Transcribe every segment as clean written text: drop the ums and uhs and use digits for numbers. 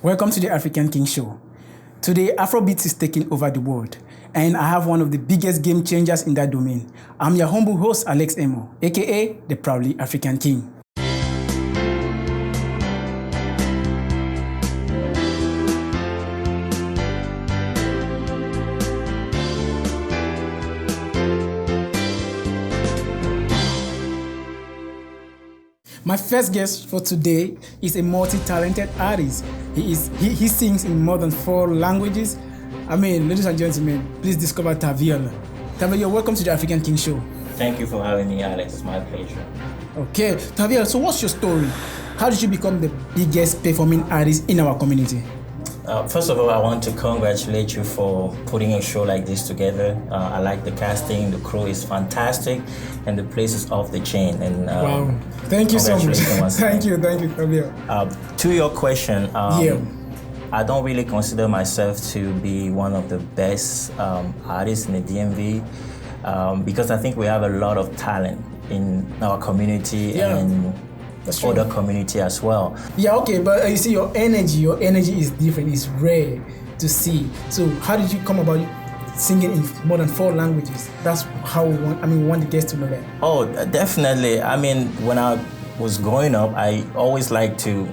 Welcome to the African King Show. Today, Afrobeats is taking over the world, and I have one of the biggest game changers in that domain. I'm your humble host, Emoh, aka the Proudly African King. My first guest for today is a multi-talented artist. He sings in more than 4 languages. Ladies and gentlemen, please discover Tavi-El. Tavi-El, welcome to the African King Show. Thank you for having me, Alex. It's my pleasure. Okay, Tavi-El, so what's your story? How did you become the biggest performing artist in our community? First of all, I want to congratulate you for putting a show like this together. I like the casting, the crew is fantastic, and the place is off the chain. And wow, thank you so much. Thank you, Tavi-El. To your question, I don't really consider myself to be one of the best artists in the DMV because I think we have a lot of talent in our community and other community as well. Yeah, okay, but you see your energy is different, it's rare to see. So how did you come about singing in more than 4 languages? That's how we want the guests to know that. Oh, definitely. When I was growing up, I always liked to,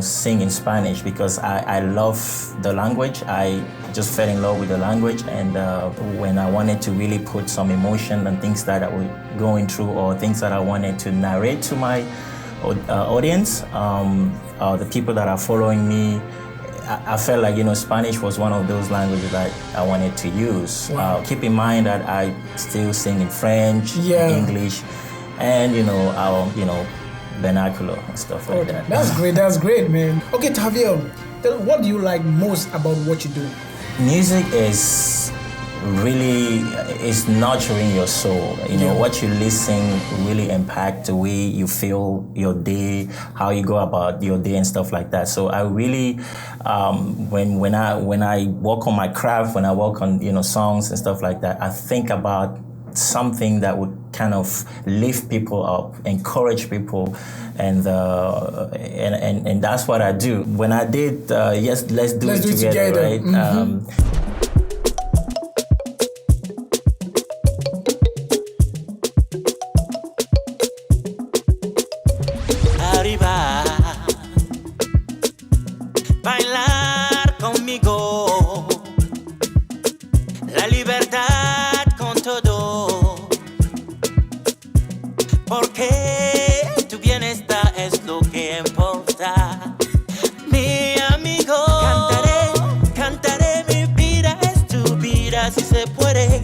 sing in Spanish because I love the language. I just fell in love with the language, and when I wanted to really put some emotion and things that I was going through or things that I wanted to narrate to my audience, the people that are following me, I felt like Spanish was one of those languages that I wanted to use. Wow. Keep in mind that I still sing in French, English, and our vernacular and stuff like that. That's great, man. Okay, Tavi-El, what do you like most about what you do? Music is nurturing your soul. What you listen really impact the way you feel your day, how you go about your day and stuff like that. So I really, when I work on my craft, when I work on songs and stuff like that, I think about something that would kind of lift people up, encourage people, and that's what I do. When I did Let's Do It Together, right? Mm-hmm. Bailar conmigo, la libertad con todo, porque tu bienestar es lo que importa, mi amigo. Cantaré, mi vida es tu vida, si se puede,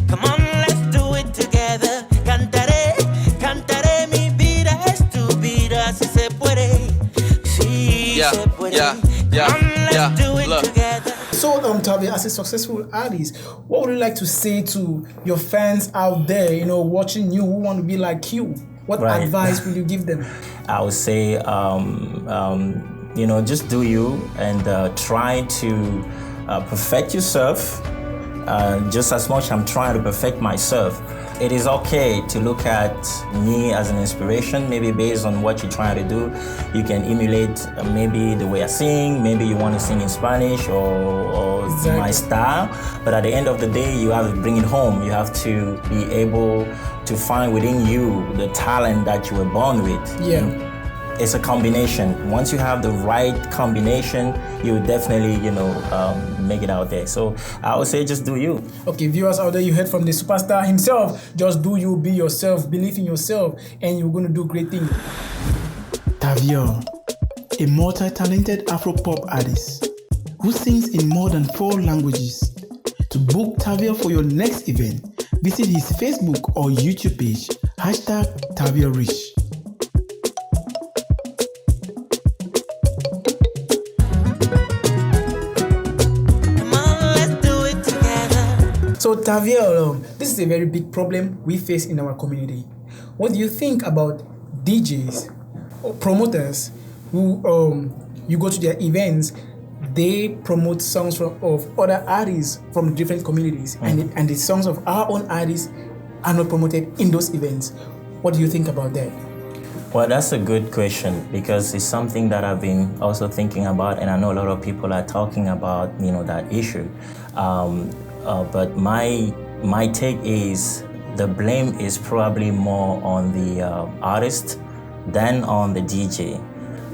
come on, let's do it together. Cantaré, mi vida es tu vida, si se puede. So, Tavi, as a successful artist, what would you like to say to your fans out there, watching you, who want to be like you? What advice will you give them? I would say, just do you and try to perfect yourself. Just as much I'm trying to perfect myself. It is okay to look at me as an inspiration, maybe based on what you're trying to do. You can emulate maybe the way I sing, maybe you want to sing in Spanish or exactly. My style. But at the end of the day, you have to bring it home. You have to be able to find within you the talent that you were born with. Yeah. It's a combination. Once you have the right combination, you definitely, make it out there. So I would say just do you. Okay, viewers out there, you heard from the superstar himself. Just do you, be yourself, believe in yourself, and you're going to do great things. Tavi-El, a multi-talented Afro-Pop artist who sings in more than 4 languages. To book Tavi-El for your next event, visit his Facebook or YouTube page, #TavielRich. So Tavi-El, this is a very big problem we face in our community. What do you think about DJs or promoters who you go to their events, they promote songs of other artists from different communities, and the songs of our own artists are not promoted in those events? What do you think about that? Well, that's a good question because it's something that I've been also thinking about, and I know a lot of people are talking about, that issue. But my take is the blame is probably more on the artist than on the DJ.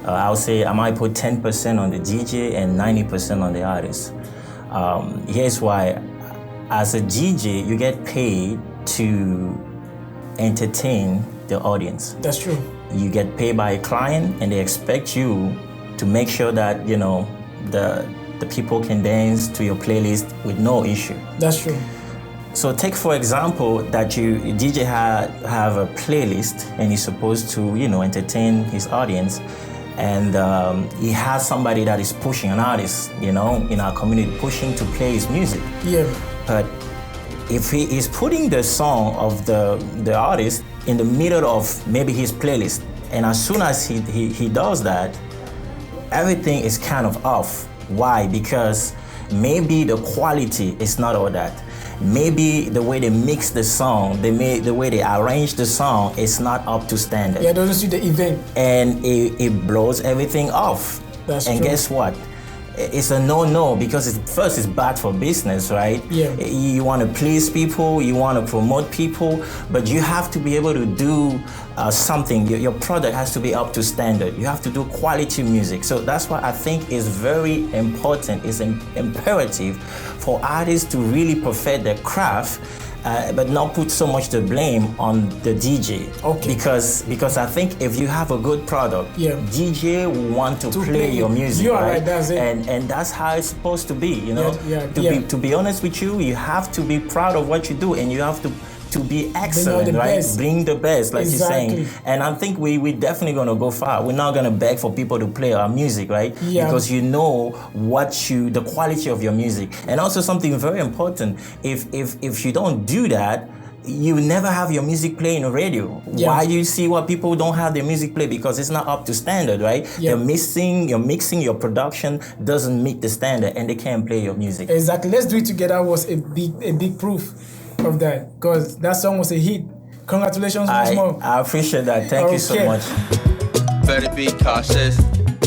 I'll say I might put 10% on the DJ and 90% on the artist. Here's why. As a DJ, you get paid to entertain the audience. That's true. You get paid by a client and they expect you to make sure that, the people can dance to your playlist with no issue. That's true. So take for example that DJ have a playlist and he's supposed to, entertain his audience, and he has somebody that is pushing, an artist, in our community, pushing to play his music. Yeah. But if he is putting the song of the artist in the middle of maybe his playlist, and as soon as he does that, everything is kind of off. Why? Because maybe the quality is not all that. Maybe the way they mix the song, the way they arrange the song is not up to standard. Yeah, it doesn't suit the event. And it blows everything off. That's and true. Guess what? It's a no-no because it's bad for business, right? Yeah. You want to please people, you want to promote people, but you have to be able to do something. Your product has to be up to standard. You have to do quality music. So that's why I think it's very important, it's imperative for artists to really perfect their craft, but not put so much the blame on the DJ. Okay. Because I think if you have a good product, yeah, DJ will want to play your music. You are right, that's it. And that's how it's supposed to be, Yeah. To be honest with you, you have to be proud of what you do, and you have to be excellent, right? Best. Bring the best, like Exactly. you're saying. And I think we're definitely gonna go far. We're not gonna beg for people to play our music, right? Yeah. Because you know the quality of your music. And also something very important, if you don't do that, you never have your music play in the radio. Yeah. Why you see what people don't have their music play? Because it's not up to standard, right? Yeah. Your mixing, your production doesn't meet the standard, and they can't play your music. Exactly. Let's Do It Together was a big proof of that, because that song was a hit. Congratulations once more. I appreciate that. Thank you so much. Better be cautious.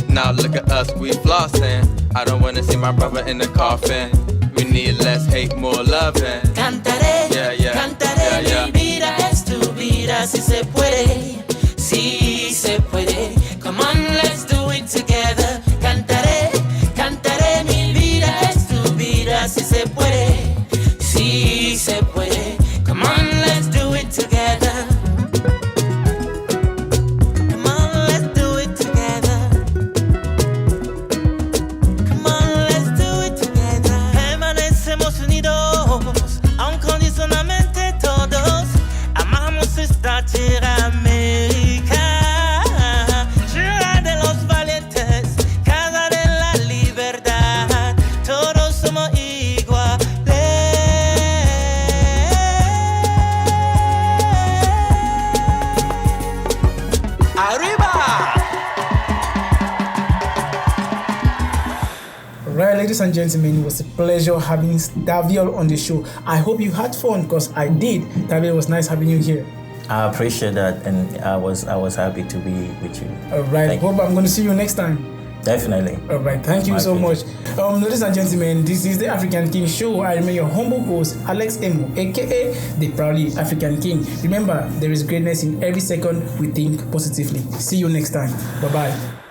Now look at us, we flossing. I don't wanna see my brother in the coffin. We need less hate, more loving. Cantaré, cantaré, mi vida es tu vida, si se puede, si se puede. Come on, let's do it together. Cantaré, cantaré, mi vida es tu vida, si se puede, si se puede. Come on, let's do it together. Come on, let's do it together. Come on, let's do it together. Permanecemos unidos, incondicionalmente todos. Amamos esta tierra América, tierra de los valientes, casa de la libertad. Todos somos iguales. Right, ladies and gentlemen, it was a pleasure having Tavi-El on the show. I hope you had fun, because I did. Tavi-El, was nice having you here. I appreciate that, and I was happy to be with you. All right, hope I'm going to see you next time. Definitely. All right, thank you so much. Ladies and gentlemen, this is the African King Show. I remain your humble host, Alex Emoh, aka the Proudly African King. Remember, there is greatness in every second we think positively. See you next time. Bye-bye.